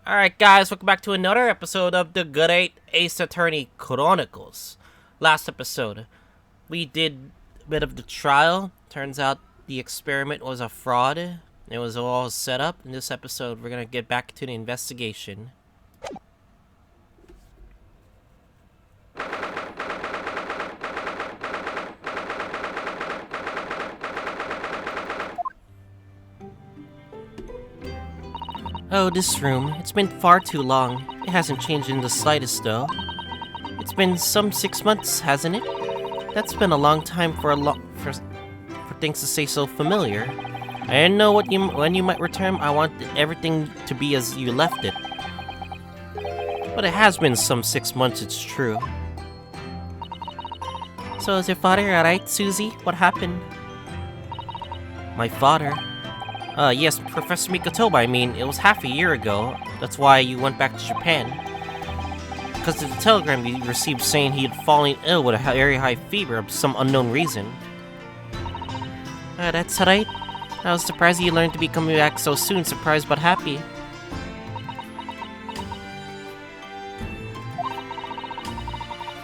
Alright guys, welcome back to another episode of the Good 8 Ace Attorney Chronicles. Last episode, we did a bit of the trial. Turns out the experiment was a fraud. It was all set up. In this episode, we're gonna get back to the investigation. Oh, this room. It's been far too long. It hasn't changed in the slightest, though. It's been some 6 months, hasn't it? That's been a long time for things to stay so familiar. I didn't know when you might return. I want everything to be as you left it. But it has been some 6 months, it's true. So is your father alright, Susie? What happened? My father? Yes, Professor Mikotoba, I mean, it was half a year ago. That's why you went back to Japan. Because of the telegram you received saying he had fallen ill with a very high fever of some unknown reason. That's right. I was surprised you learned to be coming back so soon, surprised but happy.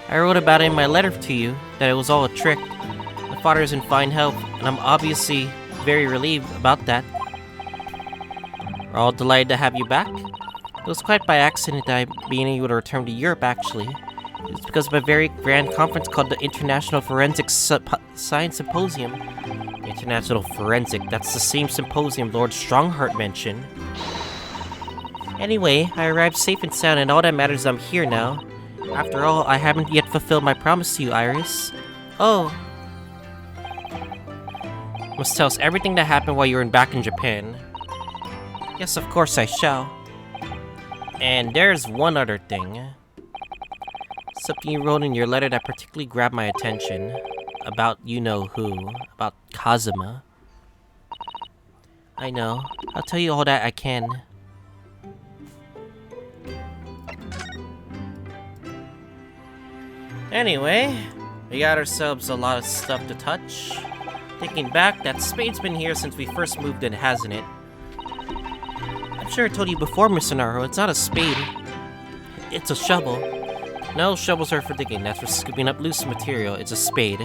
I wrote about it in my letter to you, that it was all a trick. My father is in fine health, and I'm obviously very relieved about that. We're all delighted to have you back. It was quite by accident that I being able to return to Europe, actually. It's because of a very grand conference called the International Forensic Science Symposium. International Forensic, that's the same symposium Lord Strongheart mentioned. Anyway, I arrived safe and sound, and all that matters is I'm here now. After all, I haven't yet fulfilled my promise to you, Iris. Oh. Must tell us everything that happened while you were back in Japan. Yes, of course I shall. And there's one other thing. Something you wrote in your letter that particularly grabbed my attention. About you-know-who. About Kazuma. I know. I'll tell you all that I can. Anyway, we got ourselves a lot of stuff to touch. Thinking back, that spade's been here since we first moved in, hasn't it? I'm sure I told you before, Mr. Naruto, it's not a spade. It's a shovel. No, shovels are for digging. That's for scooping up loose material. It's a spade.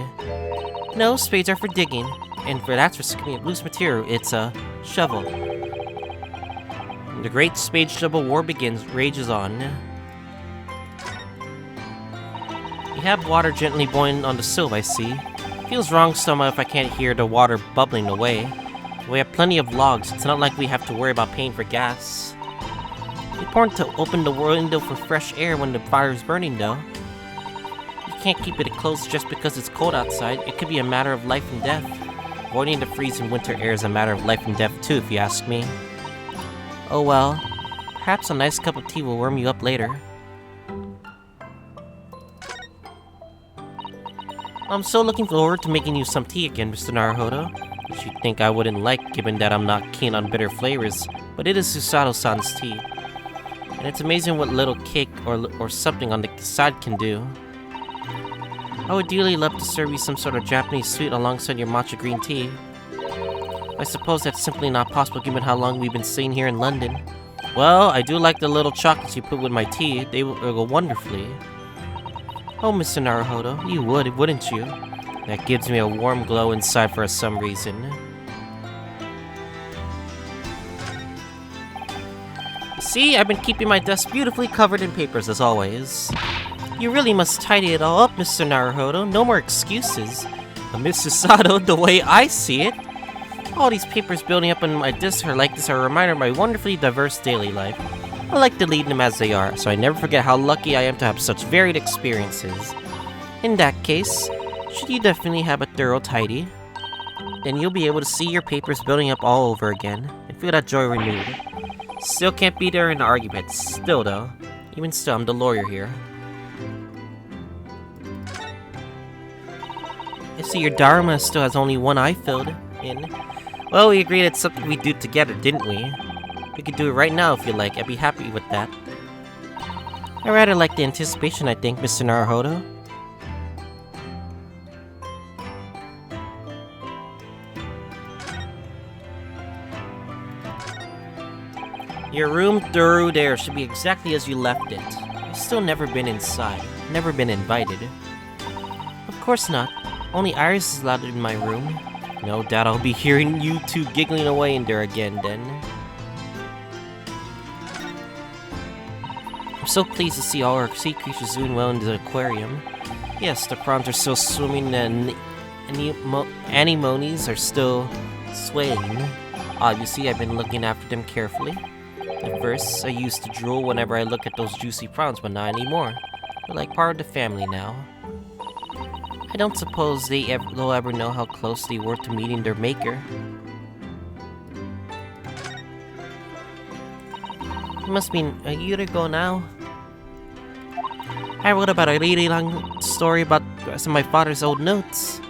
No, spades are for digging. And that's for scooping up loose material. It's a shovel. The great spade-shovel war rages on. You have water gently boiling on the stove, I see. Feels wrong somehow if I can't hear the water bubbling away. We have plenty of logs. It's not like we have to worry about paying for gas. It's important to open the window for fresh air when the fire is burning, though. You can't keep it closed just because it's cold outside. It could be a matter of life and death. Avoiding the freezing winter air is a matter of life and death, too, if you ask me. Oh well. Perhaps a nice cup of tea will warm you up later. I'm so looking forward to making you some tea again, Mr. Naruhodo. Which you'd think I wouldn't like, given that I'm not keen on bitter flavors, but it is Susato-san's tea. And it's amazing what little cake or something on the side can do. I would dearly love to serve you some sort of Japanese sweet alongside your matcha green tea. I suppose that's simply not possible given how long we've been staying here in London. Well, I do like the little chocolates you put with my tea. They will go wonderfully. Oh, Mr. Naruhodo, you would, wouldn't you? That gives me a warm glow inside for some reason. See, I've been keeping my desk beautifully covered in papers as always. You really must tidy it all up, Mr. Naruhodo. No more excuses. But Mr. Sato, the way I see it, all these papers building up on my desk are like this are a reminder of my wonderfully diverse daily life. I like to lead them as they are, so I never forget how lucky I am to have such varied experiences. In that case, should you definitely have a thorough tidy, then you'll be able to see your papers building up all over again, and feel that joy renewed. Still can't be there in the argument, still though. Even still, I'm the lawyer here. I see your Dharma still has only one eye filled in. Well, we agreed it's something we do together, didn't we? We could do it right now if you like, I'd be happy with that. I rather like the anticipation, I think, Mr. Naruhodo. Your room through there should be exactly as you left it. I've still never been inside. Never been invited. Of course not. Only Iris is allowed in my room. No doubt I'll be hearing you two giggling away in there again then. I'm so pleased to see all our sea creatures doing well in the aquarium. Yes, the prawns are still swimming and anemones are still swaying. Obviously, I've been looking after them carefully. At first, I used to drool whenever I look at those juicy prawns, but not anymore. They're like part of the family now. I don't suppose they'll ever know how close they were to meeting their maker. It must be a year ago now. I wrote about a really long story about some of my father's old notes.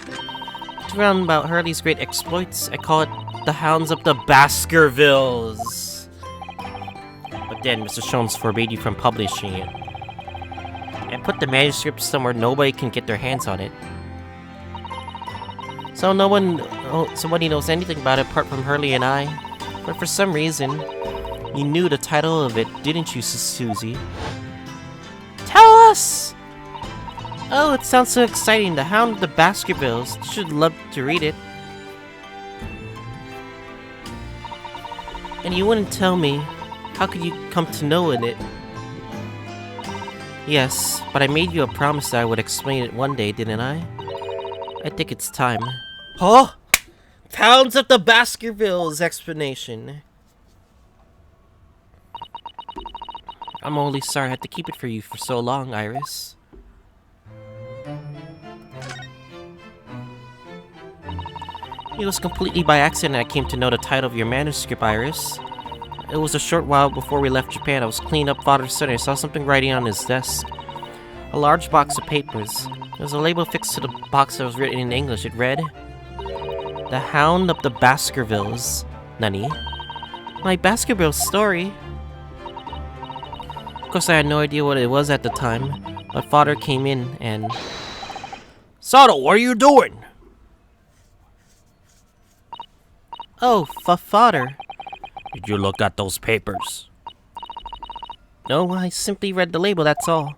It's around about Hurley's great exploits. I call it The Hounds of the Baskervilles. But then Mr. Sholmes forbade you from publishing it. And put the manuscript somewhere nobody can get their hands on it. So nobody knows anything about it apart from Hurley and I. But for some reason, you knew the title of it, didn't you, Susie? Tell us! Oh, it sounds so exciting. The Hound of the Baskervilles. You should love to read it. And you wouldn't tell me. How could you come to know it? Yes, but I made you a promise that I would explain it one day, didn't I? I think it's time. Huh? Hounds of the Baskervilles explanation. I'm only sorry I had to keep it for you for so long, Iris. It was completely by accident I came to know the title of your manuscript, Iris. It was a short while before we left Japan. I was cleaning up Father's study. I saw something writing on his desk. A large box of papers. There was a label fixed to the box that was written in English. It read, The Hound of the Baskervilles. Nani? My Baskervilles story? Of course, I had no idea what it was at the time. But Father came in and... Sato, what are you doing? Oh, Father. Did you look at those papers? No, I simply read the label, that's all.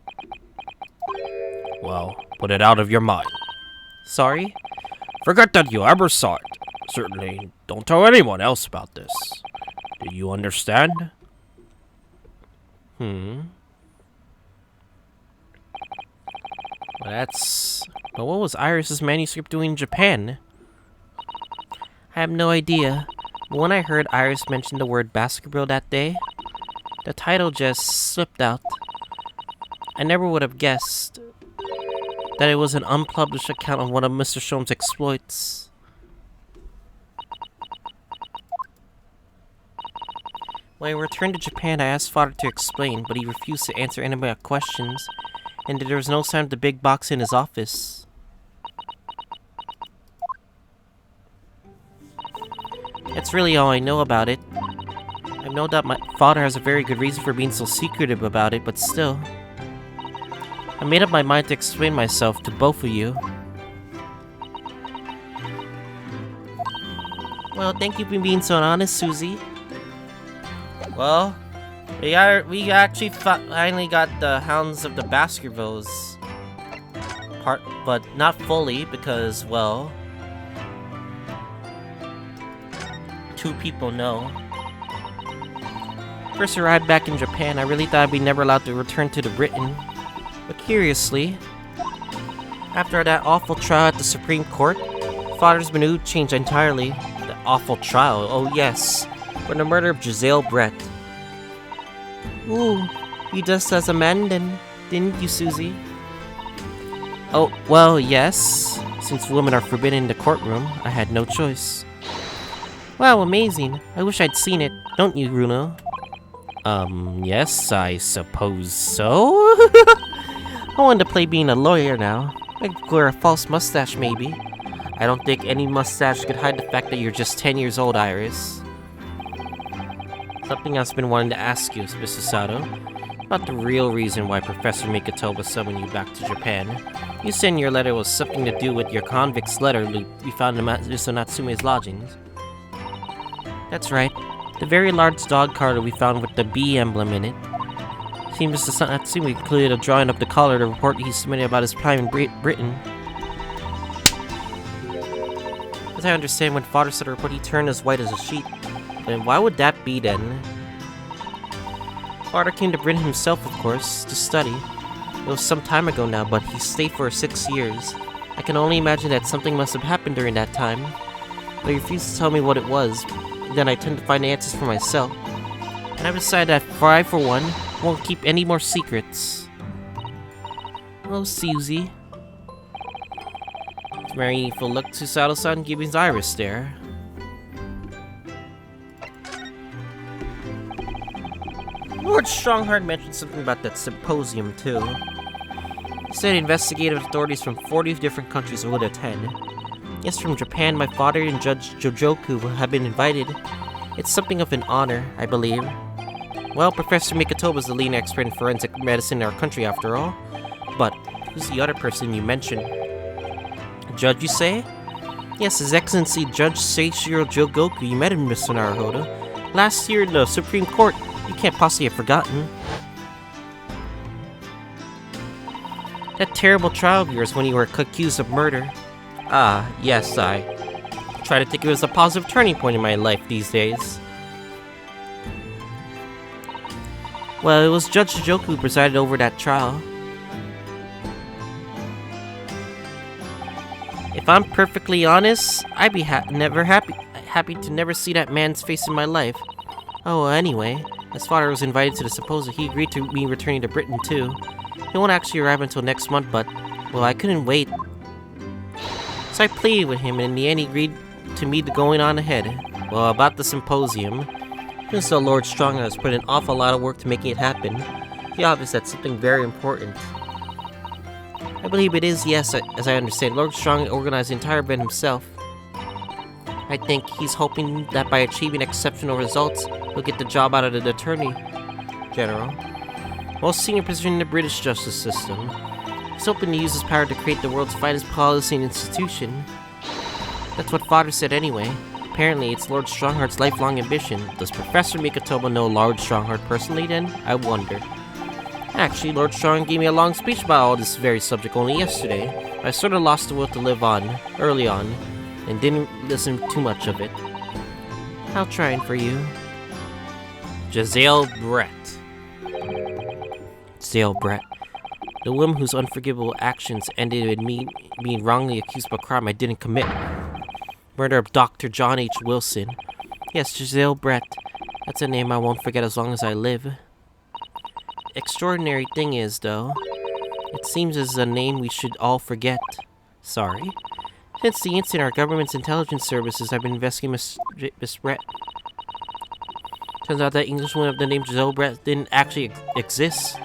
Well, put it out of your mind. Sorry? Forget that you ever saw it. Certainly, don't tell anyone else about this. Do you understand? But what was Iris's manuscript doing in Japan? I have no idea. But when I heard Iris mention the word Baskerville that day, the title just slipped out. I never would have guessed that it was an unpublished account of one of Mr. Sholmes' exploits. When I returned to Japan, I asked Father to explain, but he refused to answer any of my questions, and there was no sign of the big box in his office. That's really all I know about it. I know that my father has a very good reason for being so secretive about it, but still. I made up my mind to explain myself to both of you. Well, thank you for being so honest, Susie. Well, we actually finally got the Hounds of the Baskervilles part, but not fully because, well, two people know. First arrived back in Japan, I really thought I'd be never allowed to return to the Britain. But curiously, after that awful trial at the Supreme Court, Father's mood changed entirely. The awful trial, oh yes, for the murder of Giselle Brett. Ooh, you just as a man then, didn't you, Susie? Oh, well, yes. Since women are forbidden in the courtroom, I had no choice. Wow, amazing. I wish I'd seen it, don't you, Bruno? Yes, I suppose so? I wanted to play being a lawyer now. I could wear a false mustache, maybe. I don't think any mustache could hide the fact that you're just 10 years old, Iris. Something I've been wanting to ask you, Mr. Sato. About the real reason why Professor Mikotoba summoned you back to Japan. You said in your letter it was something to do with your convict's letter we found in Mr. Natsume's lodgings. That's right. The very large dog collar we found with the bee emblem in it. Seems Mr. Natsumi included a drawing of the collar to report he submitted about his time in Britain. As I understand, when Father said the report, he turned as white as a sheet. Then why would that be then? Father came to Britain himself, of course, to study. It was some time ago now, but he stayed for 6 years. I can only imagine that something must have happened during that time. But he refused to tell me what it was. Then I tend to find the answers for myself. And I've decided that I, for one, won't keep any more secrets. Hello, Susie. It's very evil look to Sato-san giving his iris there. Lord Strongheart mentioned something about that symposium, too. He said investigative authorities from 40 different countries would attend. Yes, from Japan, my father and Judge Jojoku have been invited. It's something of an honor, I believe. Well, Professor Mikotoba is the leading expert in forensic medicine in our country, after all. But who's the other person you mentioned? A judge, you say? Yes, His Excellency Judge Seishiro Jogoku. You met him, Mr. Naruhodo. Last year in the Supreme Court. You can't possibly have forgotten. That terrible trial of yours when you were accused of murder. Ah, yes, I try to think it was a positive turning point in my life these days. Well, it was Judge Jojoku who presided over that trial. If I'm perfectly honest, I'd be happy to never see that man's face in my life. Oh, anyway, as Father was invited to the symposium, he agreed to me returning to Britain too. He won't actually arrive until next month, but, well, I couldn't wait. So I pleaded with him, and in the end he agreed to me going on ahead. Well, about the symposium, even though Lord Strong has put an awful lot of work to making it happen, it's obvious that's something very important. I believe it is, yes, as I understand. Lord Strong organized the entire event himself. I think he's hoping that by achieving exceptional results, he'll get the job out of the Attorney General. Most senior position in the British justice system. He's hoping to use his power to create the world's finest policy and institution. That's what Father said anyway. Apparently, it's Lord Strongheart's lifelong ambition. Does Professor Mikotoba know Lord Strongheart personally then? I wonder. Actually, Lord Strong gave me a long speech about all this very subject only yesterday. I sort of lost the will to live on, early on, and didn't listen too much of it. I'll try it for you. Giselle Brett. Giselle Brett. The woman whose unforgivable actions ended in me being wrongly accused of a crime I didn't commit. Murder of Dr. John H. Wilson. Yes, Giselle Brett. That's a name I won't forget as long as I live. Extraordinary thing is, though, it seems as a name we should all forget. Sorry. Since the incident, our government's intelligence services have been investigating Miss Brett. Turns out that Englishwoman of the name Giselle Brett didn't actually exist.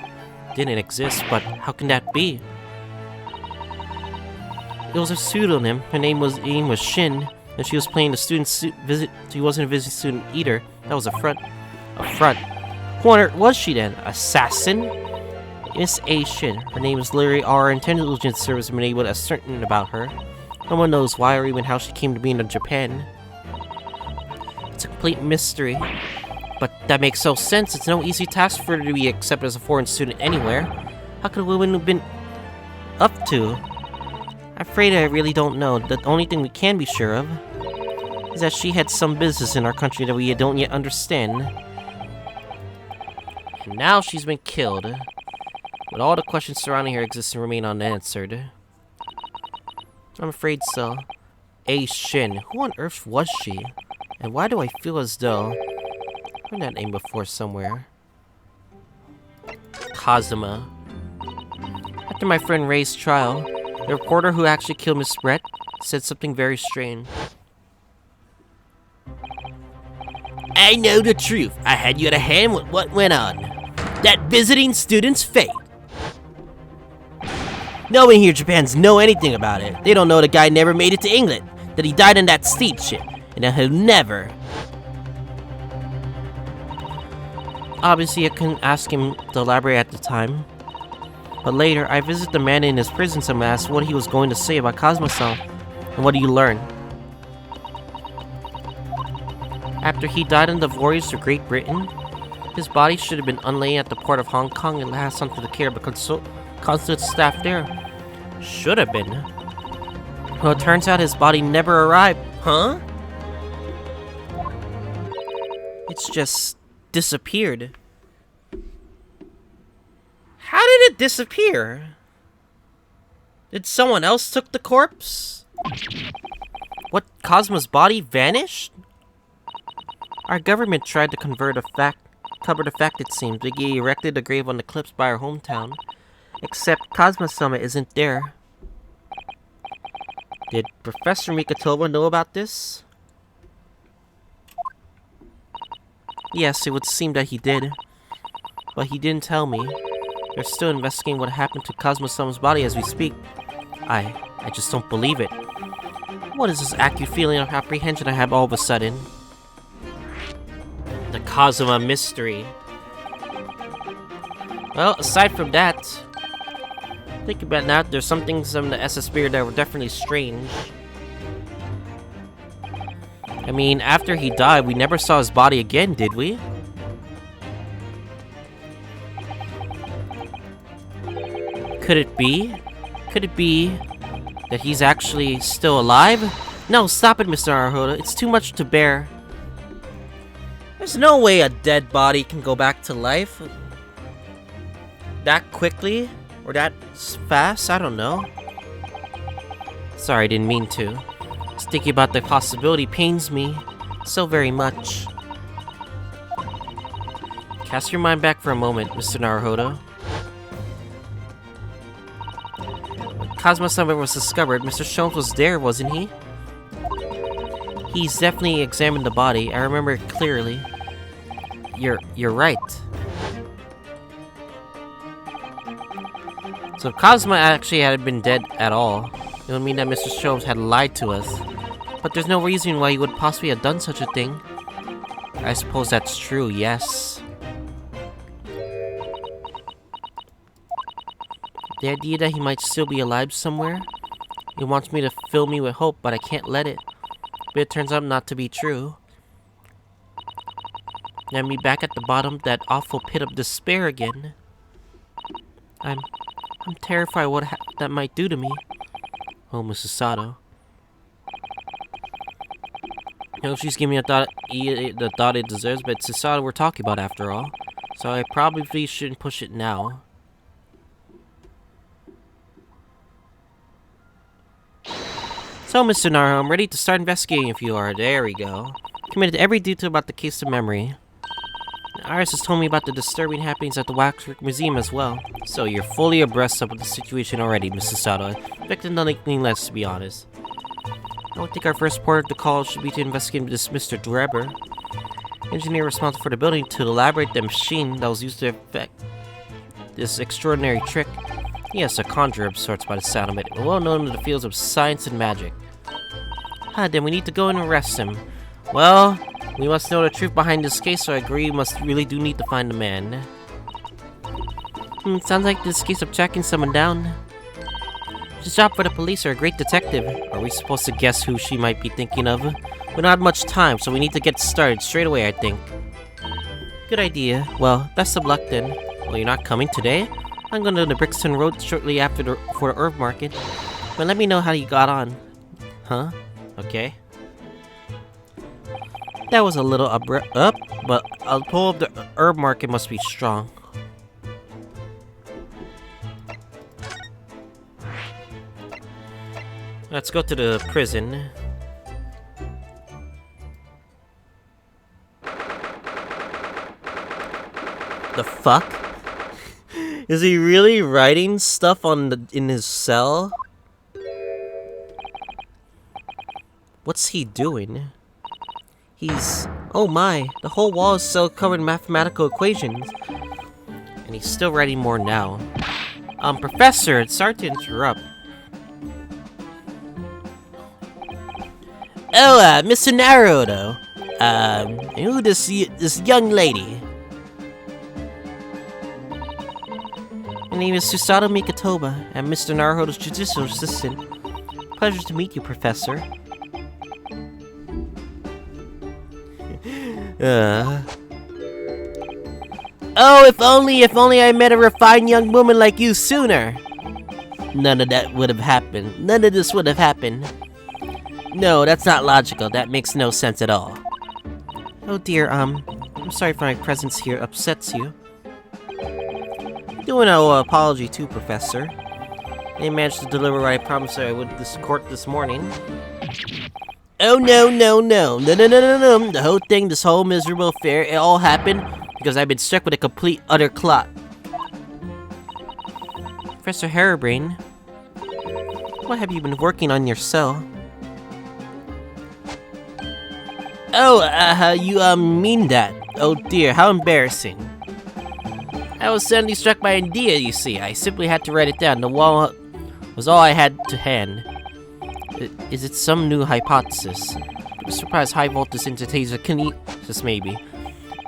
Didn't exist, but how can that be? It was a pseudonym. Her name was Shin, and she was playing the student visit. She wasn't a visiting student either. That was a front. A front. Who on earth was she then? Assassin? Miss A. Shin. Her name is Larry. Our intelligence service has been able to ascertain about her. No one knows why or even how she came to be in Japan. It's a complete mystery. But that makes no sense. It's no easy task for her to be accepted as a foreign student anywhere. How could a woman have been up to? I'm afraid I really don't know. The only thing we can be sure of is that she had some business in our country that we don't yet understand. And now she's been killed. But all the questions surrounding her exist and remain unanswered. I'm afraid so. A. Shin. Who on earth was she? And why do I feel as though I've heard that name before somewhere? Kazuma. After my friend Ray's trial, the reporter who actually killed Miss Brett said something very strange. I know the truth. I had you at a hand with what went on. That visiting student's fate. No one here in Japan's know anything about it. They don't know the guy never made it to England, that he died on that steep ship, and that he'll never. Obviously, I couldn't ask him to elaborate at the time. But later, I visited the man in his prison and asked what he was going to say about Kazuma-san. And what do you learn? After he died in the voyage to Great Britain, his body should have been unlaying at the port of Hong Kong and passed on to the care of the consulate staff there. Should have been. Well, it turns out his body never arrived. Huh? It's just disappeared. How did it disappear? Did someone else took the corpse? What, Cosmo's body vanished? Our government tried to cover the fact it seems. They erected a grave on the cliffs by our hometown. Except Cosmo's summit isn't there. Did Professor Mikatova know about this? Yes, it would seem that he did. But he didn't tell me. They're still investigating what happened to Cosmo-sama's body as we speak. I just don't believe it. What is this acute feeling of apprehension I have all of a sudden? The Cosmo mystery. Well, aside from that, think about that, there's some things in the SS Spirit that were definitely strange. I mean, after he died, we never saw his body again, did we? Could it be? Could it be that he's actually still alive? No, stop it, Mr. Naruhodo. It's too much to bear. There's no way a dead body can go back to life. That quickly? Or that fast? I don't know. Sorry, I didn't mean to. Just thinking about the possibility pains me so very much. Cast your mind back for a moment, Mr. Naruhodo. When Cosmo-sama was discovered, Mr. Sholmes was there, wasn't he? He's definitely examined the body. I remember it clearly. You're right. So if Cosmo actually had been dead at all, it would mean that Mr. Sholmes had lied to us. But there's no reason why he would possibly have done such a thing. I suppose that's true, yes. The idea that he might still be alive somewhere, it wants me to fill me with hope, but I can't let it. But it turns out not to be true. And me back at the bottom of that awful pit of despair again. I'm terrified what that might do to me. Oh, Mrs. Sato. You know, she's giving me the thought it deserves, but it's Sato we're talking about after all. So I probably shouldn't push it now. So, Mr. Naruhodo, I'm ready to start investigating if you are. There we go. Committed every detail about the case to memory. Iris has told me about the disturbing happenings at the Waxwork Museum as well. So you're fully abreast of the situation already, Mrs. Sato. I expected nothing less, to be honest. I would think our first port of the call should be to investigate this Mr. Drebber, engineer responsible for the building, to elaborate the machine that was used to effect this extraordinary trick. Yes, a conjurer of sorts by the sound of it, well known in the fields of science and magic. Then we need to go in and arrest him. Well, we must know the truth behind this case, so I agree we really do need to find the man. Sounds like this case of tracking someone down. His job for the police or a great detective. Are we supposed to guess who she might be thinking of? We don't have much time, so we need to get started straight away, I think. Good idea. Well, best of luck then. Well, you're not coming today? I'm going to the Brixton Road shortly after for the herb market. But let me know how you got on. Huh? Okay. That was a little abrupt, but a pull of the herb market must be strong. Let's go to the prison. The fuck? Is he really writing stuff in his cell? What's he doing? Oh my, the whole wall is still covered in mathematical equations. And he's still writing more now. Professor, sorry to interrupt. Oh, Mr. Naruhodo. Who this young lady? My name is Susato Mikatoba. I'm Mr. Naruhodo's judicial assistant. Pleasure to meet you, Professor. Oh, if only I met a refined young woman like you sooner. None of that would have happened. None of this would have happened. No, that's not logical. That makes no sense at all. Oh dear, I'm sorry if my presence here upsets you. Doing no apology too, Professor. They managed to deliver what I promised I would to this court this morning. Oh no. The whole thing, this whole miserable affair, it all happened because I've been struck with a complete utter clot. Professor Harebrain, what have you been working on yourself? Oh, you mean that? Oh dear, how embarrassing. I was suddenly struck by an idea, you see. I simply had to write it down. The wall was all I had to hand. Is it some new hypothesis? I'm surprised high voltage intertaser maybe.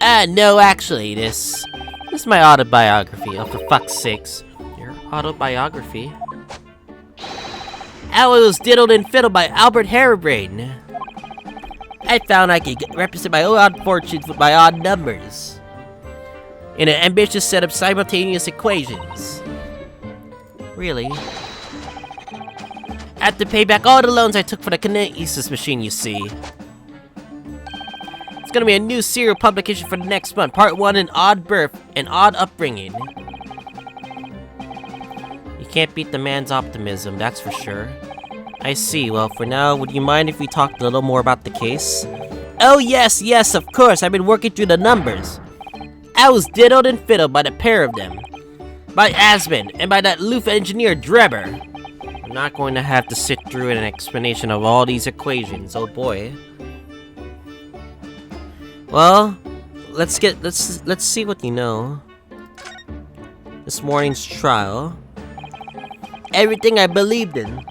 No, actually, this is my autobiography. Oh, for fuck's sakes. Your autobiography? I was diddled and fiddled by Albert Harebrain. I found I could represent my own odd fortunes with my odd numbers in an ambitious set of simultaneous equations. Really? I have to pay back all the loans I took for the kinesis machine, you see. It's gonna be a new serial publication for the next month. Part 1, an odd birth and odd upbringing. You can't beat the man's optimism, that's for sure. I see. Well, for now, would you mind if we talked a little more about the case? Oh, yes, of course. I've been working through the numbers. I was diddled and fiddled by the pair of them. By Asmund, and by that loof engineer Drebber. I'm not going to have to sit through an explanation of all these equations, oh boy. Well, let's see what you know. This morning's trial. Everything I believed in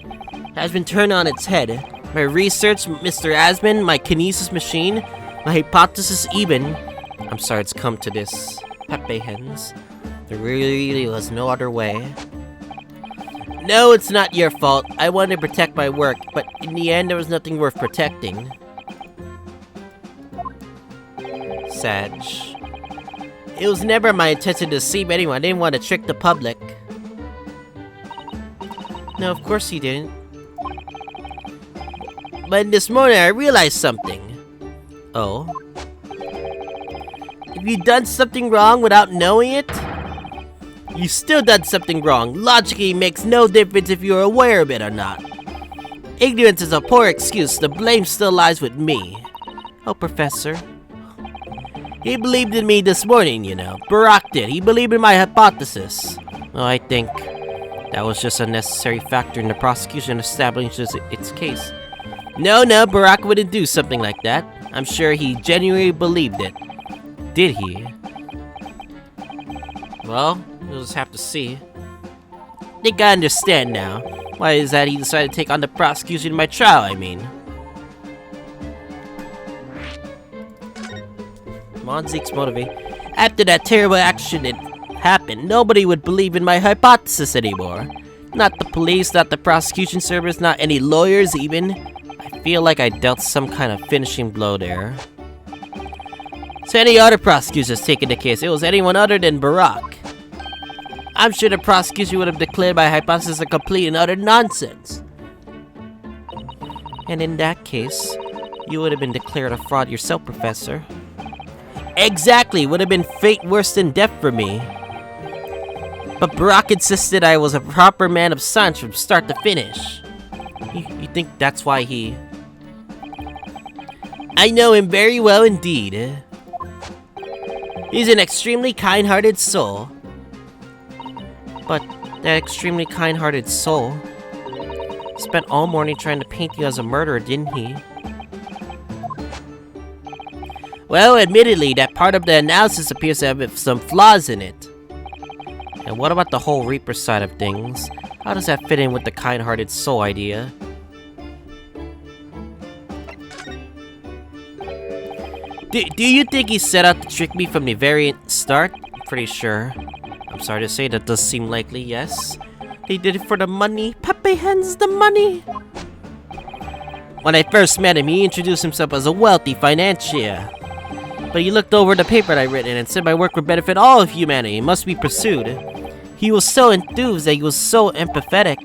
has been turned on its head. My research, Mr. Asmund, my kinesis machine, my hypothesis even. I'm sorry it's come to this. Pepe hens. There really was no other way. No, it's not your fault. I wanted to protect my work, but in the end there was nothing worth protecting. Sag. It was never my intention to deceive anyone. I didn't want to trick the public. No, of course you didn't. But this morning I realized something. Oh? If you've done something wrong without knowing it, you still done something wrong. Logically, it makes no difference if you're aware of it or not. Ignorance is a poor excuse. The blame still lies with me. Oh, Professor. He believed in me this morning, you know. Barack did. He believed in my hypothesis. Well, I think that was just a necessary factor in the prosecution establishes its case. No, Barack wouldn't do something like that. I'm sure he genuinely believed it. Did he? Well, we'll just have to see. I think I understand now. Why is that he decided to take on the prosecution in my trial, I mean. Come on, Zeke's motivated. After that terrible accident happened, nobody would believe in my hypothesis anymore. Not the police, not the prosecution service, not any lawyers even. I feel like I dealt some kind of finishing blow there. So any other prosecutors taking the case, it was anyone other than Barack. I'm sure the prosecution would have declared my hypothesis a complete and utter nonsense. And in that case, you would have been declared a fraud yourself, Professor. Exactly, would have been fate worse than death for me. But Barack insisted I was a proper man of science from start to finish. You think that's why he... I know him very well indeed. He's an extremely kind-hearted soul. But that extremely kind-hearted soul spent all morning trying to paint you as a murderer, didn't he? Well, admittedly, that part of the analysis appears to have some flaws in it. And what about the whole Reaper side of things? How does that fit in with the kind-hearted soul idea? Do you think he set out to trick me from the very start? I'm pretty sure. I'm sorry to say, that does seem likely, yes. He did it for the money. Pepe hands the money. When I first met him, he introduced himself as a wealthy financier. But he looked over the paper that I'd written and said my work would benefit all of humanity. It must be pursued. He was so enthused that he was so empathetic.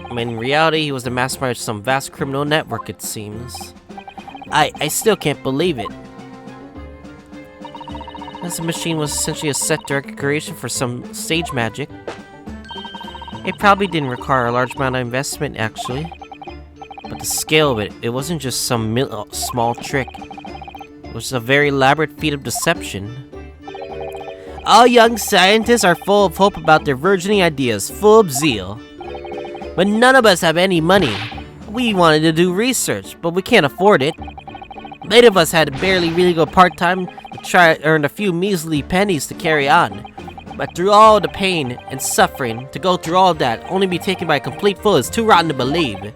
I mean, in reality, he was the mastermind of some vast criminal network, it seems. I still can't believe it. This machine was essentially a set decoration for some stage magic. It probably didn't require a large amount of investment, actually. But the scale of it, it wasn't just some small trick. It was a very elaborate feat of deception. All young scientists are full of hope about their burgeoning ideas, full of zeal. But none of us have any money. We wanted to do research, but we can't afford it. Many of us had to barely really go part-time to try to earn a few measly pennies to carry on. But through all the pain and suffering, to go through all of that, only be taken by a complete fool is too rotten to believe.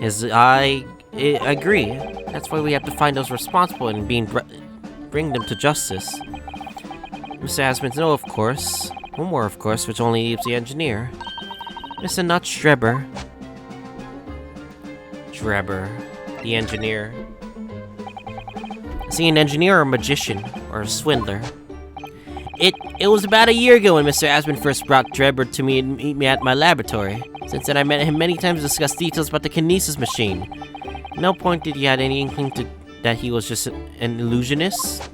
I agree. That's why we have to find those responsible and bring them to justice. Mr. Asmund, no, of course. One more, of course, which only leaves the engineer. Mr. Not Drebber. Drebber, the engineer. Is he an engineer or a magician? Or a swindler? It was about a year ago when Mr. Asmund first brought Drebber to me and meet me at my laboratory. Since then I met him many times to discuss details about the kinesis machine. At no point did he have any inkling that he was just an illusionist.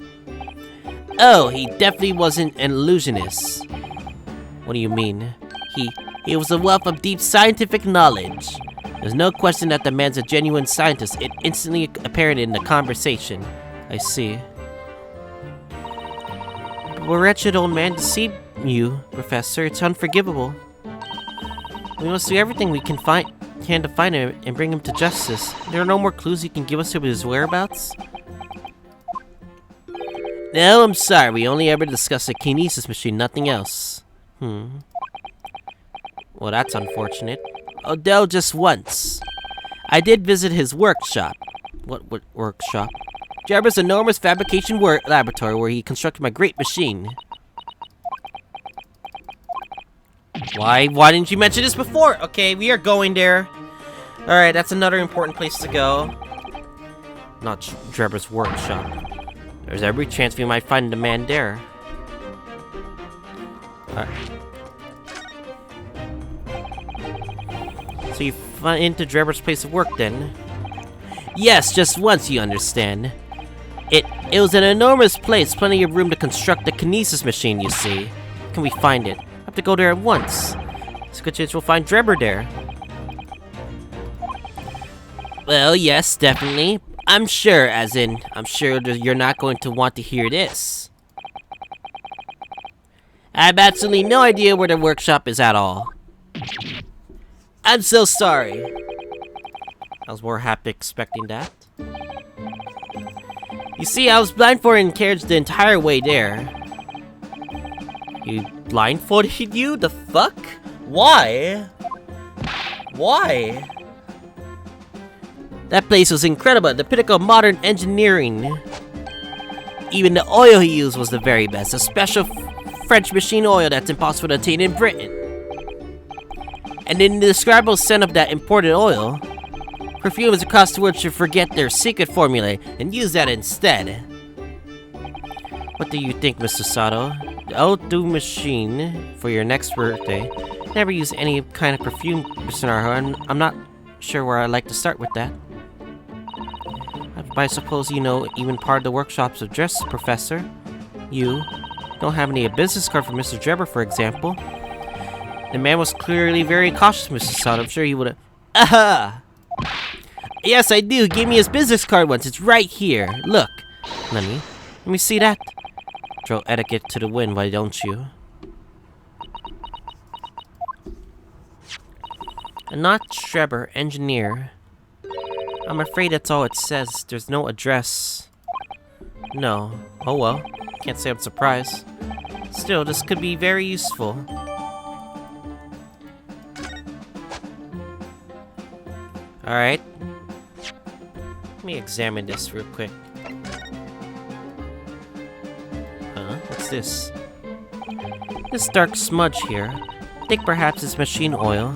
Oh, he definitely wasn't an illusionist. What do you mean? He was a wealth of deep scientific knowledge. There's no question that the man's a genuine scientist. It instantly apparent in the conversation. I see. But a wretched old man deceived you, Professor. It's unforgivable. We must do everything we can to find him and bring him to justice. There are no more clues you can give us about his whereabouts? No, I'm sorry. We only ever discussed the kinesis machine, nothing else. Well, that's unfortunate. Although just once. I did visit his workshop. What workshop? Drebber's enormous fabrication laboratory where he constructed my great machine. Why didn't you mention this before? Okay, we are going there. Alright, that's another important place to go. Not Drebber's workshop. There's every chance we might find the man there. Alright. So you went into Drebber's place of work then? Yes, just once, you understand. It was an enormous place, plenty of room to construct the kinesis machine, you see. Can we find it? I have to go there at once. It's a good chance we'll find Drebber there. Well, yes, definitely. I'm sure you're not going to want to hear this. I have absolutely no idea where the workshop is at all. I'm so sorry. I was more happy expecting that. You see, I was blindfolded and carried the entire way there. You blindfolded you? The fuck? Why? Why? That place was incredible, the pinnacle of modern engineering. Even the oil he used was the very best, a special French machine oil that's impossible to obtain in Britain. And the indescribable scent of that imported oil, perfumers across the world should forget their secret formula and use that instead. What do you think, Mr. Sato? The Outdo machine for your next birthday. Never use any kind of perfume, Mr. Naruto. I'm not sure where I'd like to start with that. But I suppose you know even part of the workshop's address, Professor. You don't have any business card for Mr. Drebber, for example. The man was clearly very cautious, Mr. Sato. I'm sure he would have... Aha! Yes, I do. He gave me his business card once. It's right here. Look. Let me see that. Throw etiquette to the wind, why don't you? A not Drebber, engineer. I'm afraid that's all it says. There's no address. No. Oh well. Can't say I'm surprised. Still, this could be very useful. Alright. Let me examine this real quick. Huh? What's this? This dark smudge here. I think perhaps it's machine oil.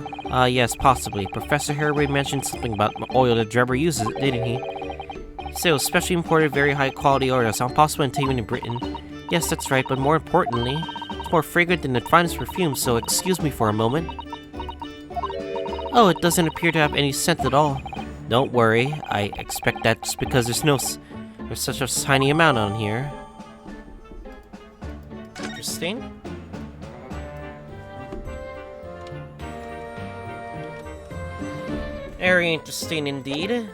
Yes, possibly. Professor Haraway mentioned something about oil that Drebber uses, didn't he? So, specially imported, very high quality oil. It's not possible to obtain in Britain. Yes, that's right, but more importantly, it's more fragrant than the finest perfume, so excuse me for a moment. Oh, it doesn't appear to have any scent at all. Don't worry, I expect that just because there's such a tiny amount on here. Interesting. Very interesting indeed.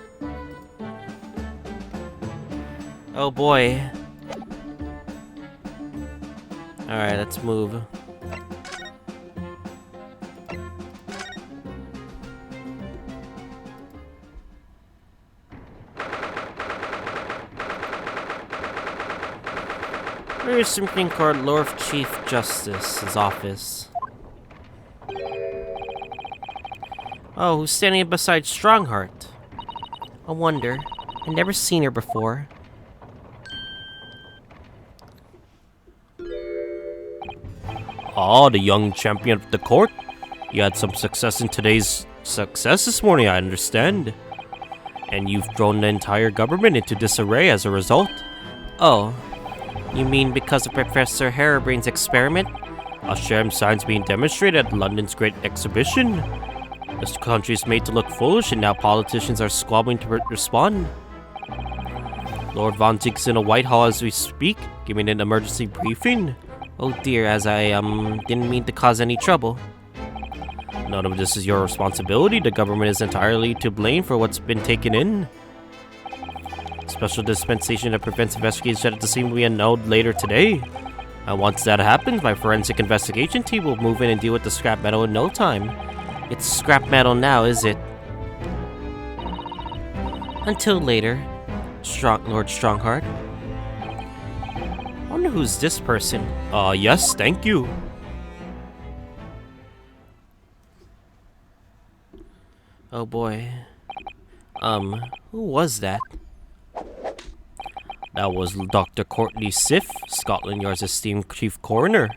Oh boy. Alright, let's move. Where is Supreme Court Lord Chief Justice's office? Oh, who's standing beside Strongheart? I wonder. I've never seen her before. Ah, the young champion of the court. You had some success in today's success this morning, I understand. And you've thrown the entire government into disarray as a result. Oh, you mean because of Professor Harebrain's experiment? A sham science being demonstrated at London's Great Exhibition? This country is made to look foolish, and now politicians are squabbling to respond. Lord Von Zieg's in a Whitehall as we speak, giving an emergency briefing. Oh dear, as I, didn't mean to cause any trouble. None of this is your responsibility. The government is entirely to blame for what's been taken in. Special dispensation that prevents investigations at the scene will be annulled later today. And once that happens, my forensic investigation team will move in and deal with the scrap metal in no time. It's scrap metal now, is it? Until later, Lord Strongheart. I wonder who's this person. Yes, thank you. Oh boy. Who was that? That was Dr. Courtney Sif, Scotland Yard's esteemed chief coroner.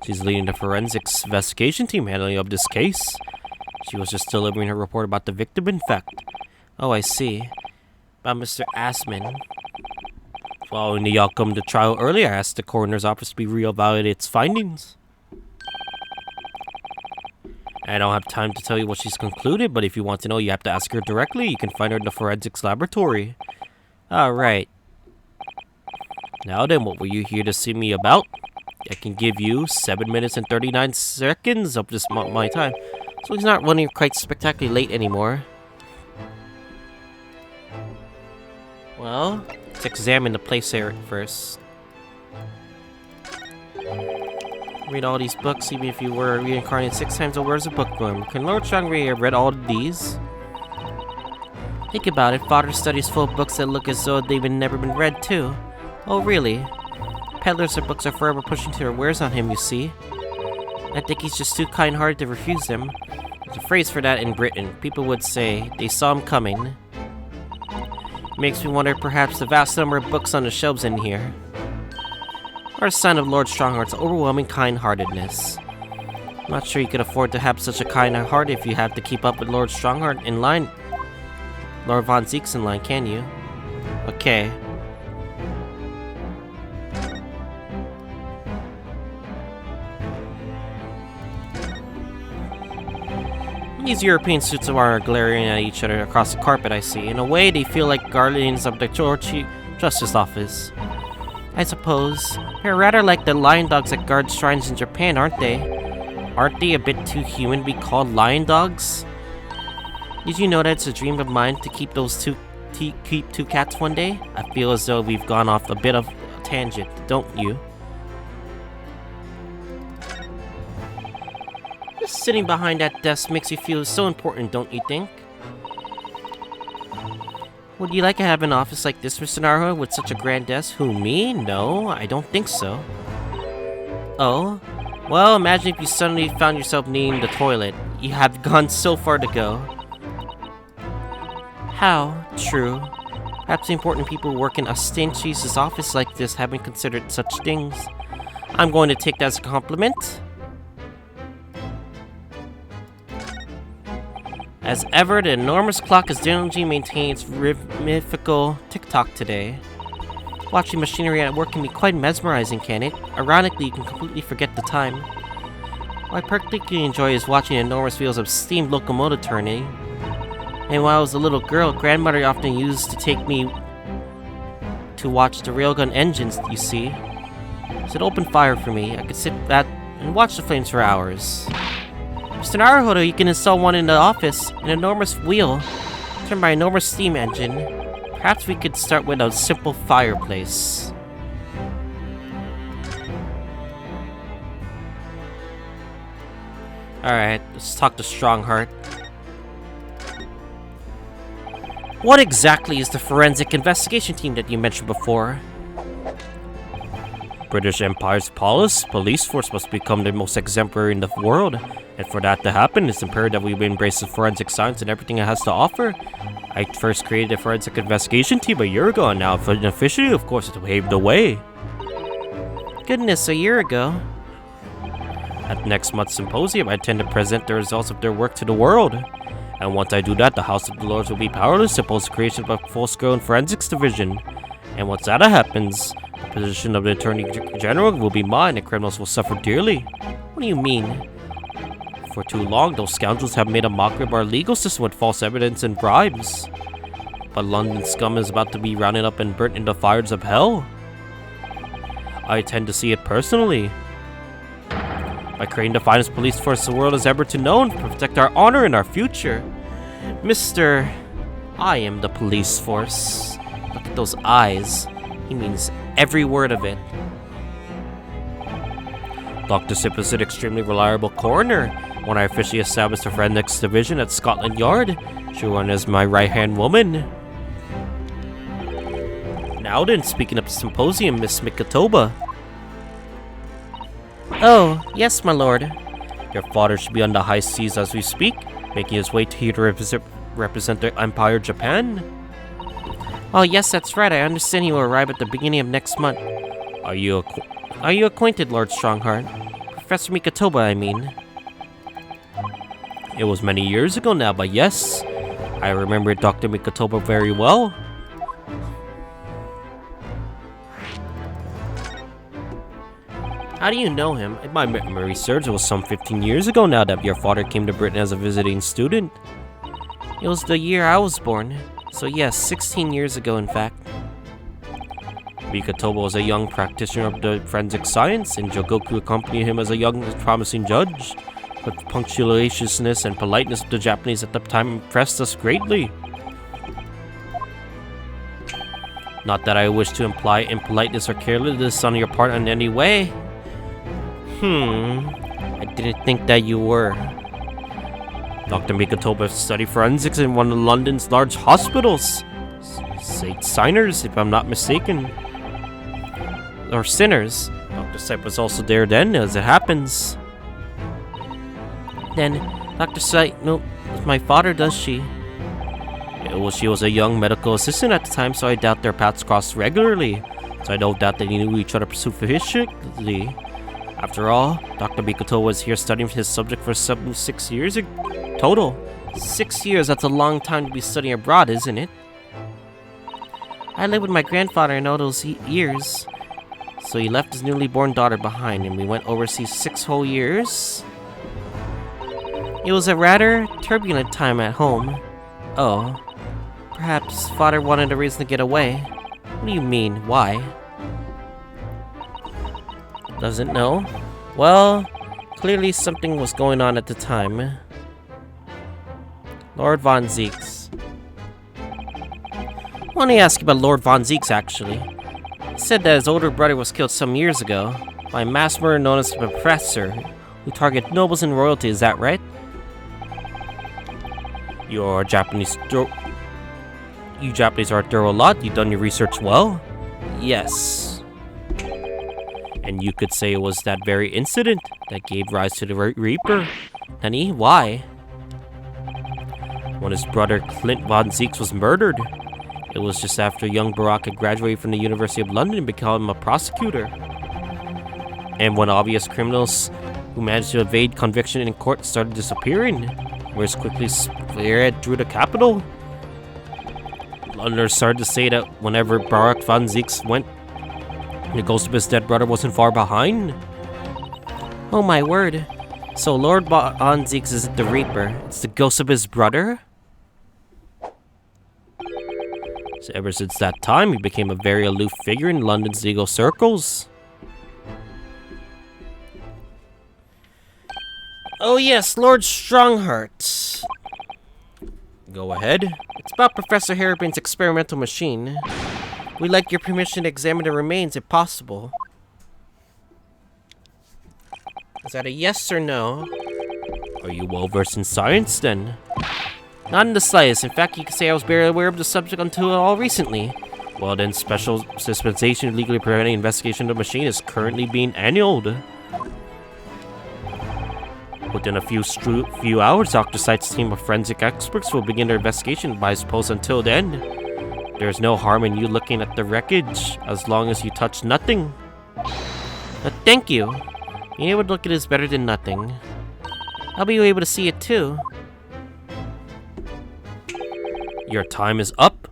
She's leading the forensics investigation team handling of this case. She was just delivering her report about the victim, in fact. Oh, I see. About Mr. Assman. Following the outcome of the trial earlier, I asked the coroner's office to reevaluate its findings. I don't have time to tell you what she's concluded, but if you want to know, you have to ask her directly. You can find her in the forensics laboratory. Alright. Now then, what were you here to see me about? I can give you 7 minutes and 39 seconds of this my time. So he's not running quite spectacularly late anymore. Well, let's examine the place here first. Read all these books, even if you were reincarnated 6 times over as a bookworm. Can Lord Strongray have read all of these? Think about it. Father's study's full of books that look as though they've never been read, too. Oh, really? Peddlers of books are forever pushing their wares on him, you see. I think he's just too kind-hearted to refuse them. There's a phrase for that in Britain. People would say, they saw him coming. Makes me wonder perhaps the vast number of books on the shelves in here are a sign of Lord Strongheart's overwhelming kind-heartedness. I'm not sure you could afford to have such a kind heart if you have to keep up with Lord Strongheart in line. Lord Von Zieg's in line, can you? Okay. These European suits of armor are glaring at each other across the carpet, I see. In a way, they feel like guardians of the Chief Justice Office. I suppose. They're rather like the lion dogs that guard shrines in Japan, aren't they? Aren't they a bit too human to be called lion dogs? Did you know that it's a dream of mine to keep two cats one day? I feel as though we've gone off a bit of a tangent, don't you? Just sitting behind that desk makes you feel so important, don't you think? Would you like to have an office like this, Mr. Naruto, with such a grand desk? Who, me? No, I don't think so. Oh? Well, imagine if you suddenly found yourself needing the toilet. You have gone so far to go. How? True. Perhaps the important people who work in a Stinchies' office like this haven't considered such things. I'm going to take that as a compliment. As ever, the enormous clock has diligently maintained its rhythmical tick-tock today. Watching machinery at work can be quite mesmerizing, can it? Ironically, you can completely forget the time. What I particularly enjoy is watching enormous wheels of steam locomotive turning. And while I was a little girl, grandmother often used to take me to watch the railgun engines, you see. So it opened fire for me. I could sit back and watch the flames for hours. Mr. Naruhodo, you can install one in the office. An enormous wheel, turned by an enormous steam engine. Perhaps we could start with a simple fireplace. Alright, let's talk to Strongheart. What exactly is the forensic investigation team that you mentioned before? British Empire's police force must become the most exemplary in the world. And for that to happen, it's imperative that we embrace the forensic science and everything it has to offer. I first created a forensic investigation team a year ago, and now officially, of course, it paved the way. Goodness, a year ago. At next month's symposium, I intend to present the results of their work to the world. And once I do that, the House of the Lords will be powerless to oppose the creation of a full-scale forensics division. And once that happens, the position of the Attorney General will be mine, and criminals will suffer dearly. What do you mean? For too long, those scoundrels have made a mockery of our legal system with false evidence and bribes. But London scum is about to be rounded up and burnt in the fires of hell. I intend to see it personally. By creating the finest police force the world has ever to know, to protect our honor and our future. Mr. I am the police force. Look at those eyes. He means every word of it. Dr. Sip is an extremely reliable coroner. When I officially established the forensics division at Scotland Yard, she went as my right-hand woman. Now then, speaking of the symposium, Miss Mikotoba. Oh, yes, my lord. Your father should be on the high seas as we speak, making his way here to represent the Empire of Japan. Oh, yes, that's right. I understand he will arrive at the beginning of next month. Are you acquainted, Lord Strongheart? Professor Mikotoba, I mean. It was many years ago now, but yes, I remember Dr. Mikotoba very well. How do you know him? If my memory serves, it was some 15 years ago now that your father came to Britain as a visiting student. It was the year I was born, so yes, 16 years ago in fact. Mikotoba was a young practitioner of the forensic science, and Jogoku accompanied him as a young promising judge. But the punctiliousness and politeness of the Japanese at the time impressed us greatly. Not that I wish to imply impoliteness or carelessness on your part in any way. I didn't think that you were. Dr. Mikotoba studied forensics in one of London's large hospitals. St. Sinners, if I'm not mistaken. Or Sinners. Dr. Sipe was also there then, as it happens. Then, Dr. Sipe knows my father, does she? Yeah, well, she was a young medical assistant at the time, so I doubt their paths crossed regularly. So I don't doubt that they knew each other sufficiently. After all, Dr. Mikotoba was here studying his subject for 6 years total. 6 years, that's a long time to be studying abroad, isn't it? I lived with my grandfather in all those years. So he left his newly born daughter behind, and we went overseas 6 whole years. It was a rather turbulent time at home. Oh, perhaps father wanted a reason to get away. What do you mean, why? Doesn't know? Well, clearly something was going on at the time. Lord Von Zeeks. I want to ask you about Lord Von Zeeks, actually. He said that his older brother was killed some years ago by a mass murderer known as the Professor, who targeted nobles and royalty, is that right? You Japanese are a thorough lot. You've done your research well. Yes. And you could say it was that very incident that gave rise to the Reaper. Nani? Why? When his brother Clint Von Zeeks was murdered, it was just after young Barack had graduated from the University of London and become a prosecutor. And when obvious criminals who managed to evade conviction in court started disappearing. Where's quickly spearhead through the capital? Londoners started to say that whenever Barak von Zieks went, the ghost of his dead brother wasn't far behind. Oh my word. So Lord von Zieks isn't the Reaper, it's the ghost of his brother? So ever since that time, he became a very aloof figure in London's legal circles. Oh yes, Lord Strongheart. Go ahead. It's about Professor Harebrain's experimental machine. We'd like your permission to examine the remains if possible. Is that a yes or no? Are you well versed in science then? Not in the slightest. In fact, you could say I was barely aware of the subject until all recently. Well then, special dispensation of legally preventing investigation of the machine is currently being annulled. Within a few hours, Dr. Sight's team of forensic experts will begin their investigation, but I suppose until then, there's no harm in you looking at the wreckage, as long as you touch nothing. Thank you. Being able to look at it is better than nothing. I'll be able to see it too. Your time is up.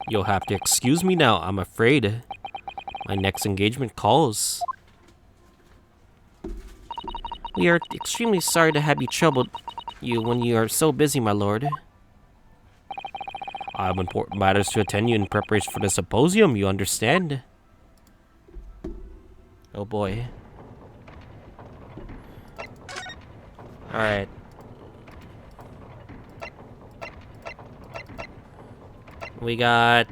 You'll have to excuse me now, I'm afraid. My next engagement calls. We are extremely sorry to have troubled you when you are so busy, my lord. I have important matters to attend you in preparation for the symposium, you understand? Oh boy. Alright. We got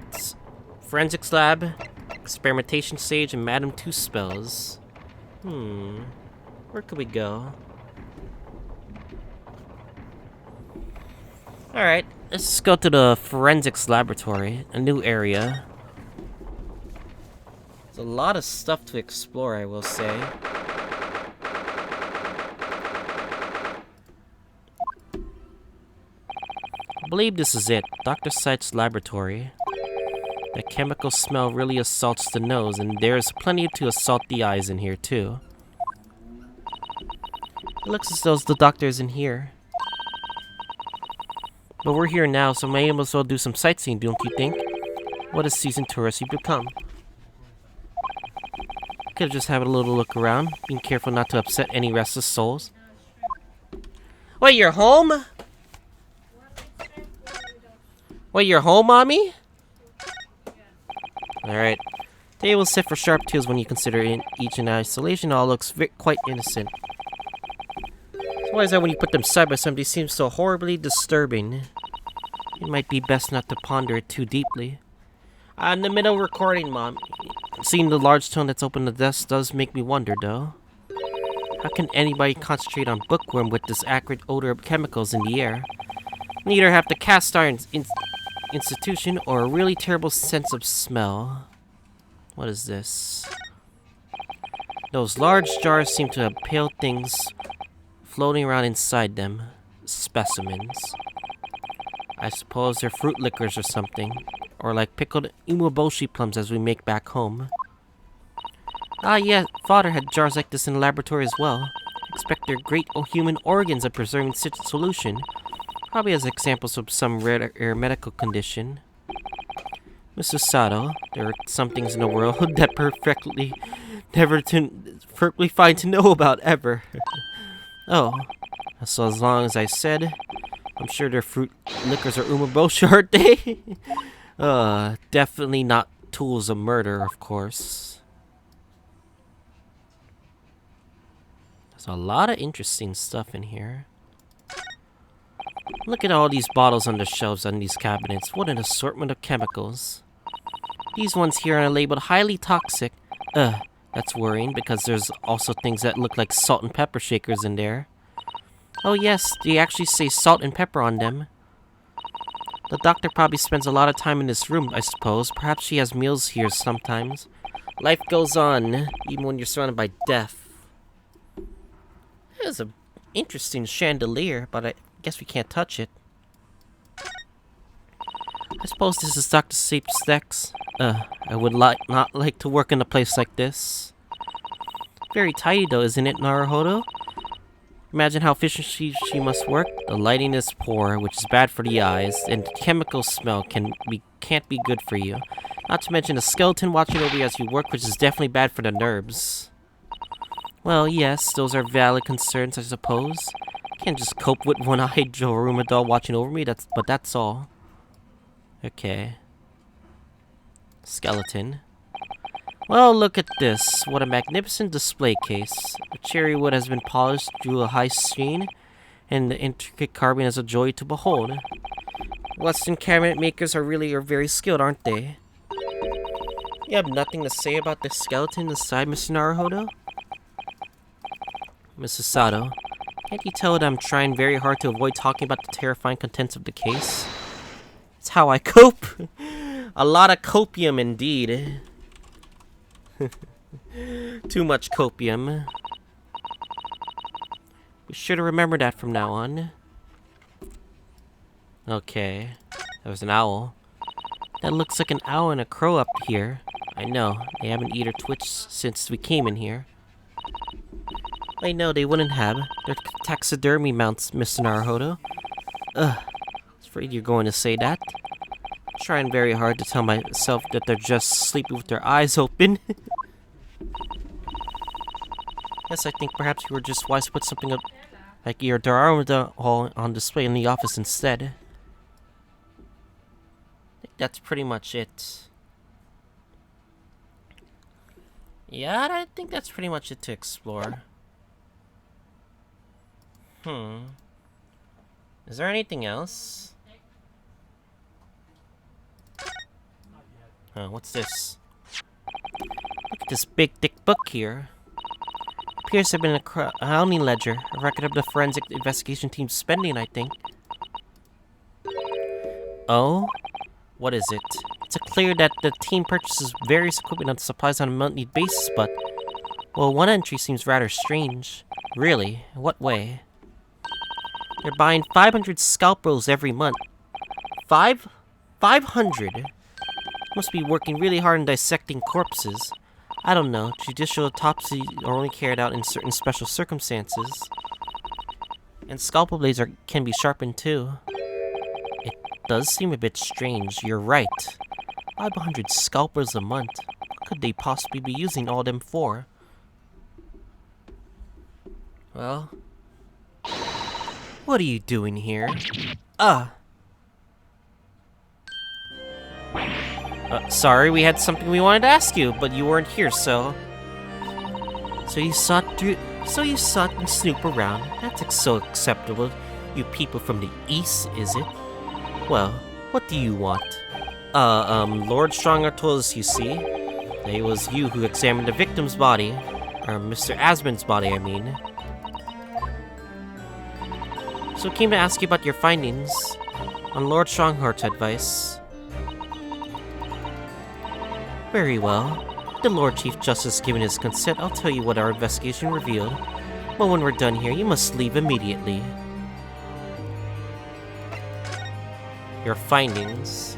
Forensics Lab, Experimentation Stage, and Madam Two Spells. Where could we go? Alright, let's just go to the Forensics Laboratory, a new area. There's a lot of stuff to explore, I will say. I believe this is it, Dr. Sight's laboratory. The chemical smell really assaults the nose, and there's plenty to assault the eyes in here, too. It looks as though the doctor is in here. But we're here now, so may as well do some sightseeing, don't you think? What a seasoned tourist you've become. Could've just had a little look around, being careful not to upset any restless souls. Wait, you're home? Wait, you're home, Mommy? Alright. They will sit for sharp tools when you consider each in isolation. All looks quite innocent. So why is that when you put them side by side, they seem so horribly disturbing? It might be best not to ponder it too deeply. In the middle of recording, Mom. Seeing the large stone that's open the desk does make me wonder, though. How can anybody concentrate on bookworm with this acrid odor of chemicals in the air? Neither have the cast iron institution or a really terrible sense of smell. What is this? Those large jars seem to have pale things floating around inside them. Specimens. I suppose they're fruit liquors or something. Or like pickled umeboshi plums as we make back home. Ah yeah, Father had jars like this in the laboratory as well. Expect they're great human organs of preserving such a solution. Probably as examples of some rare medical condition. Mr. Sato, there are some things in the world that perfectly fine to know about ever. Oh, so as long as I said, I'm sure they're fruit liquors or umeboshi, aren't they? Definitely not tools of murder, of course. There's a lot of interesting stuff in here. Look at all these bottles on the shelves on these cabinets. What an assortment of chemicals. These ones here are labeled highly toxic. That's worrying because there's also things that look like salt and pepper shakers in there. Oh yes, they actually say salt and pepper on them. The doctor probably spends a lot of time in this room, I suppose. Perhaps she has meals here sometimes. Life goes on, even when you're surrounded by death. There's an interesting chandelier, but I guess we can't touch it. I suppose this is Dr. Sleep's desk. I would not like to work in a place like this. Very tidy though, isn't it, Naruhodo? Imagine how efficient she must work. The lighting is poor, which is bad for the eyes, and the chemical smell can't be good for you. Not to mention a skeleton watching over you as you work, which is definitely bad for the nerves. Well, yes, those are valid concerns, I suppose. Can't just cope with one-eyed Joruma doll watching over me, but that's all. Okay. Skeleton. Well, look at this. What a magnificent display case. The cherry wood has been polished through a high sheen, and the intricate carving is a joy to behold. Western cabinet makers are very skilled, aren't they? You have nothing to say about the skeleton inside, Mr. Naruhodo? Mrs. Sato, can't you tell that I'm trying very hard to avoid talking about the terrifying contents of the case? It's how I cope. A lot of copium, indeed. Too much copium. Be sure to remember that from now on. Okay. That was an owl. That looks like an owl and a crow up here. I know. They haven't either twitched since we came in here. Wait, no, they wouldn't have. They're taxidermy mounts, Mr. Naruhodo. Ugh. I was afraid you're going to say that. I'm trying very hard to tell myself that they're just sleeping with their eyes open. Yes, I think perhaps you were just wise to put something up like your Dararma Hall on display in the office instead. I think that's pretty much it. Yeah, I think that's pretty much it to explore. Is there anything else? Oh, what's this? Look at this big thick book here. Appears to have been a accounting ledger, a record of the forensic investigation team's spending, I think. Oh? What is it? It's clear that the team purchases various equipment and supplies on a monthly basis, but... well, one entry seems rather strange. Really? In what way? They're buying 500 scalpels every month. 500? Must be working really hard in dissecting corpses. I don't know. Judicial autopsies are only carried out in certain special circumstances. And scalpel blades can be sharpened too. It does seem a bit strange. You're right. 500 scalpels a month. What could they possibly be using all them for? Well... what are you doing here? Sorry, we had something we wanted to ask you, but you weren't here, so... So you sought and snoop around. That's so acceptable, you people from the East, is it? Well, what do you want? Lord Stronger told us, you see. That it was you who examined the victim's body. Or Mr. Asmund's body, I mean. So I came to ask you about your findings. On Lord Strongheart's advice. Very well. The Lord Chief Justice given his consent, I'll tell you what our investigation revealed. But when we're done here, you must leave immediately. Your findings.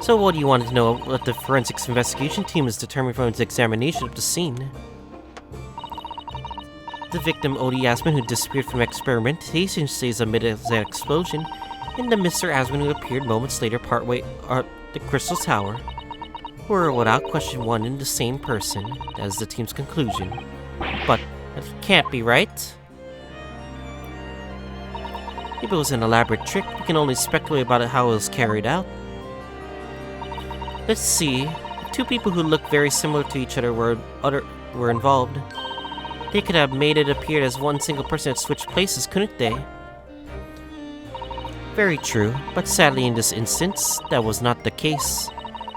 So what do you want to know what the forensics investigation team has determined from its examination of the scene? The victim, Odie Asmund, who disappeared from experimentation stays amid the explosion, and the Mr. Asmund who appeared moments later partway up the Crystal Tower were without question one and the same person. That is the team's conclusion. But that can't be right. If it was an elaborate trick, we can only speculate about how it was carried out. Let's see. The two people who looked very similar to each other were involved. They could have made it appear as one single person had switched places, couldn't they? Very true, but sadly in this instance, that was not the case.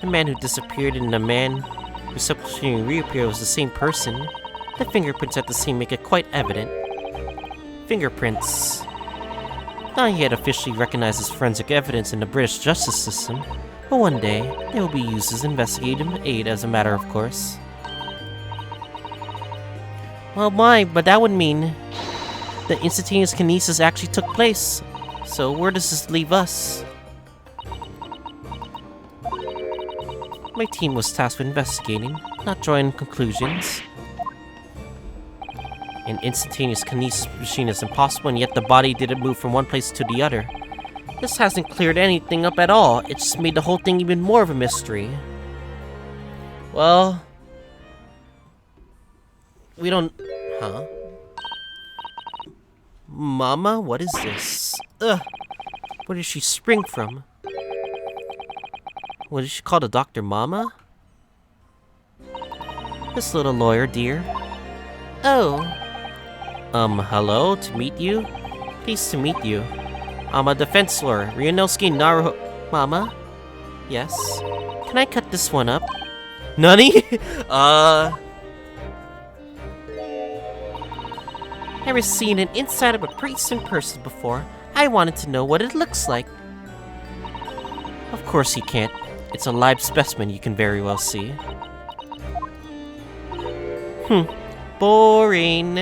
The man who disappeared and the man who subsequently reappeared was the same person. The fingerprints at the scene make it quite evident. Fingerprints. Not yet officially recognized as forensic evidence in the British justice system, but one day, they will be used as investigative aid as a matter of course. Well, but that would mean the instantaneous kinesis actually took place. So where does this leave us? My team was tasked with investigating, not drawing conclusions. An instantaneous kinesis machine is impossible, and yet the body didn't move from one place to the other. This hasn't cleared anything up at all. It just made the whole thing even more of a mystery. Well... we don't... Huh? Mama, what is this? Ugh! Where did she spring from? What did she call the doctor, Mama? This little lawyer, dear. Oh. Hello? To meet you? Pleased to meet you. I'm a defense lawyer, Ryunosuke Naruho... Mama? Yes? Can I cut this one up? Nani? Never seen an inside of a priest in person before. I wanted to know what it looks like. Of course you can't. It's a live specimen you can very well see. Boring.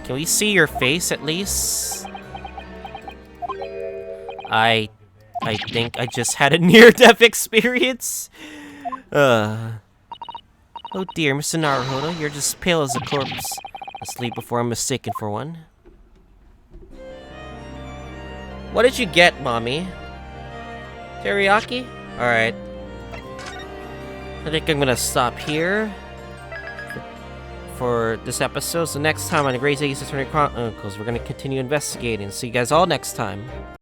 Can we see your face at least? I think I just had a near-death experience. Oh dear, Mr. Naruhodo, you're just pale as a corpse. Asleep before I'm mistaken for one. What did you get, Mommy? Teriyaki? Alright. I think I'm gonna stop here for this episode. So next time on the Great Ace Attorney Chronicles, we're gonna continue investigating. See you guys all next time.